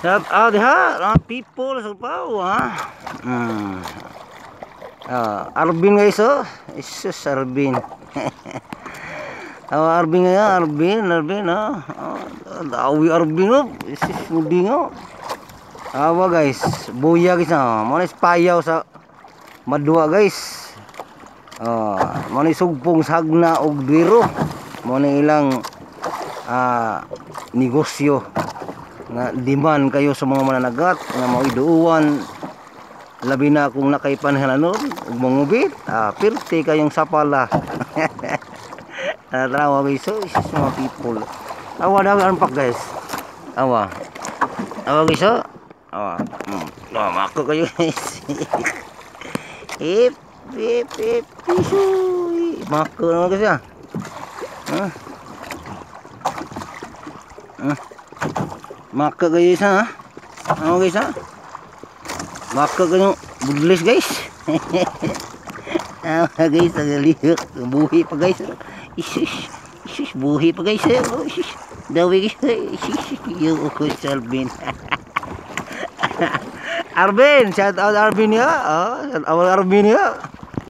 Shout out diha mga people sa Pau ha. Arvin guys oh. Isus Arvin. Arvin nga Arvin oh. Dawi Arvin oh. Isus mudi nga. Awa guys, buya guys oh. Mo payaw sa madua guys. Mo ni sugpong sagna og biro. Mo ni ilang negosyo nga demand kayo sa mga mananagat nga mao iduuan labi na kung nakaipanhanon ug mangubit pirte kayong sapala. Trawa guys so mga people awa daw anpak guys awa guys so mako kayo guys. ip mako na guys ya. Maka guys ha. Guys ha. Maka kayo budlis guys. Guys nagalihok. Buhi pa guys. Isus buhi pa guys. Dawi guys. Yung ko Arvin. Arvin, shout out Arvin ya. Shout out Arvin ya.